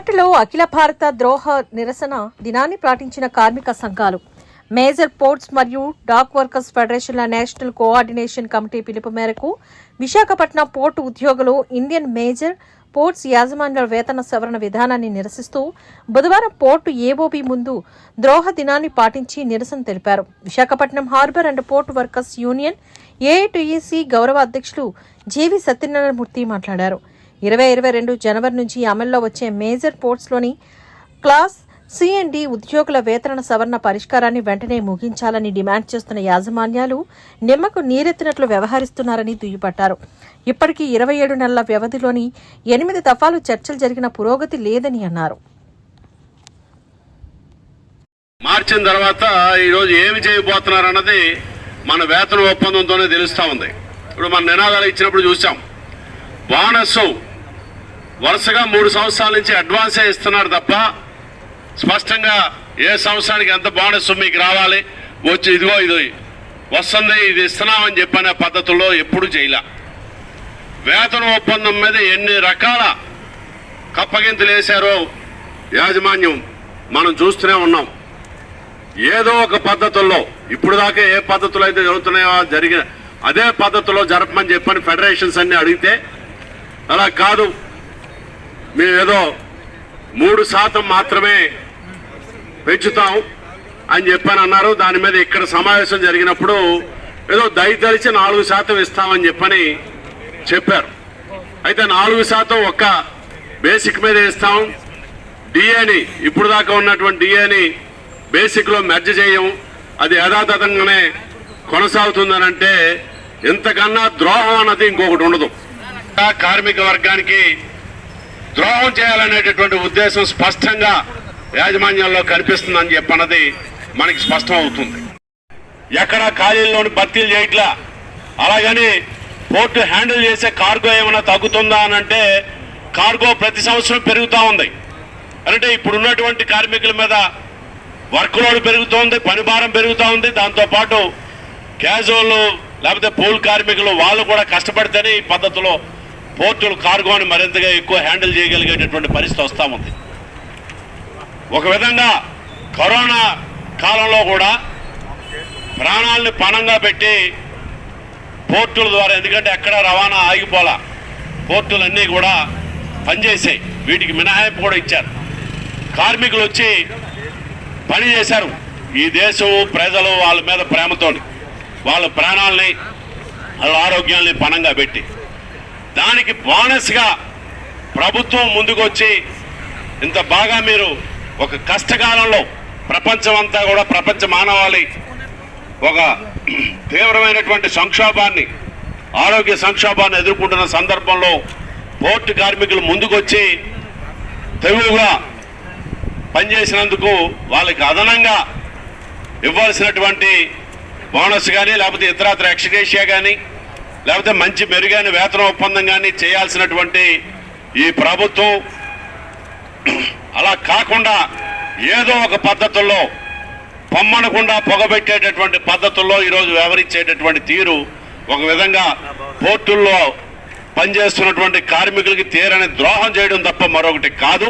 పేటలో అఖిల భారత ద్రోహ నిరసన దినాన్ని పాటించిన కార్మిక సంఘాలు మేజర్ పోర్ట్స్ మరియు డాక్ వర్కర్స్ ఫెడరేషన్ల నేషనల్ కోఆర్డినేషన్ కమిటీ పిలుపు మేరకు విశాఖపట్నం పోర్టు ఉద్యోగులు ఇండియన్ మేజర్ పోర్ట్స్ యాజమాన్యుల వేతన సవరణ విధానాన్ని నిరసిస్తూ బుధవారం పోర్టు ఏఓబీ ముందు ద్రోహ దినాన్ని పాటించి నిరసన తెలిపారు. Visakhapatnam harbour and port workers union AITUC గౌరవ అధ్యక్షులు జేవి సత్యనారాయణమూర్తి మాట్లాడారు. 2022 జనవరి నుంచి అమల్లో వచ్చే మేజర్ పోర్ట్స్లోని క్లాస్ సి&డి ఉద్యోగుల వేతన సవరణ పరిష్కారాన్ని వెంటనే ముగించాలని డిమాండ్ చేస్తున్న యాజమాన్యాలు నిమ్మకు నీరెత్తినట్లు వ్యవహరిస్తున్నారని దుయ్యబట్టారు. ఇప్పటికీ 27 నెలల వ్యవధిలోని 8 దఫాలు చర్చలు జరిగిన పురోగతి లేదని అన్నారు. మార్చిన తర్వాత ఈరోజు ఏమి చేయబోతున్నారన్నది మన వేతన ఒప్పందంతోనే తెలుస్తూ ఉంది. ఇప్పుడు మన నినాదాలు ఇచ్చినప్పుడు చూసాం. బోనస్ వరుసగా 3 సంవత్సరాల నుంచి అడ్వాన్సే ఇస్తున్నారు తప్ప స్పష్టంగా ఏ సంవత్సరానికి ఎంత బోనస్ మీకు రావాలి వచ్చి ఇదిగో ఇది వస్తుంది ఇది ఇస్తున్నామని చెప్పనే పద్ధతుల్లో ఎప్పుడు చేయలే. వేతన ఒప్పందం మీద ఎన్ని రకాల కప్పగింతలు వేశారో యాజమాన్యం మనం చూస్తూనే ఉన్నాం. ఏదో ఒక పద్ధతుల్లో ఇప్పుడు దాకా ఏ పద్ధతులు అయితే జరుగుతున్నాయో జరిగిన అదే పద్ధతిలో జరపమని చెప్పని ఫెడరేషన్స్ అన్ని అడిగితే అలా కాదు మేము ఏదో 3% మాత్రమే పెంచుతాం అని చెప్పని అన్నారు. దాని మీద ఇక్కడ సమావేశం జరిగినప్పుడు ఏదో దయతలిచి 4% ఇస్తామని చెప్పని చెప్పారు. అయితే 4% ఒక్క బేసిక్ మీద ఇస్తాం, డిఏని ఇప్పుడు దాకా ఉన్నటువంటి డిఏని బేసిక్లో మెర్జ్ చేయము, అది యథాతథంగానే కొనసాగుతుందనంటే ఇంతకన్నా ద్రోహం అన్నది ఇంకొకటి ఉండదు. కార్మిక వర్గానికి ద్రోహం చేయాలనేటటువంటి ఉద్దేశం స్పష్టంగా యాజమాన్యాల్లో కనిపిస్తుందని చెప్పన్నది మనకి స్పష్టం అవుతుంది. ఎక్కడ ఖాళీల్లోని భర్తీలు చేయట్లా. అలాగని పోర్టు హ్యాండిల్ చేసే కార్గో ఏమైనా తగ్గుతుందా అని అంటే కార్గో ప్రతి సంవత్సరం పెరుగుతూ ఉంది. అంటే ఇప్పుడున్నటువంటి కార్మికుల మీద వర్క్ లోడ్ పెరుగుతోంది, పని భారం పెరుగుతూ ఉంది. దాంతోపాటు క్యాజువల్ లేకపోతే పూల్ కార్మికులు వాళ్ళు కూడా కష్టపడితేనే ఈ పద్ధతిలో పోర్టులు కార్గోని మరింతగా ఎక్కువ హ్యాండిల్ చేయగలిగేటటువంటి పరిస్థితి వస్తూ ఉంది. ఒక విధంగా కరోనా కాలంలో కూడా ప్రాణాలను పణంగా పెట్టి పోర్టుల ద్వారా, ఎందుకంటే ఎక్కడ రవాణా ఆగిపోలా, పోర్టులన్నీ కూడా పనిచేసాయి. వీటికి మినహాయింపు కూడా ఇచ్చారు. కార్మికులు వచ్చి పని చేశారు. ఈ దేశం ప్రజలు వాళ్ళ మీద ప్రేమతో వాళ్ళ ప్రాణాలని వాళ్ళ ఆరోగ్యాల్ని పణంగా పెట్టి దానికి బోనస్గా ప్రభుత్వం ముందుకొచ్చి ఇంత బాగా మీరు ఒక కష్టకాలంలో ప్రపంచం అంతా కూడా ప్రపంచ మానవాళి ఒక తీవ్రమైనటువంటి సంక్షోభాన్ని, ఆరోగ్య సంక్షోభాన్ని ఎదుర్కొంటున్న సందర్భంలో పోర్టు కార్మికులు ముందుకొచ్చి తెగువగా పనిచేసినందుకు వాళ్ళకి అదనంగా ఇవ్వాల్సినటువంటి బోనస్ కానీ లేకపోతే ఇతరత్ర ఎక్స్గ్రేషియా కానీ లేకపోతే మంచి మెరుగైన వేతన ఒప్పందం కానీ చేయాల్సినటువంటి ఈ ప్రభుత్వం అలా కాకుండా ఏదో ఒక పద్ధతుల్లో పొమ్మనకుండా పొగబెట్టేటటువంటి పద్ధతుల్లో ఈరోజు వ్యవహరించేటటువంటి తీరు ఒక విధంగా పోర్టుల్లో పనిచేస్తున్నటువంటి కార్మికులకి తీరని ద్రోహం చేయడం తప్ప మరొకటి కాదు.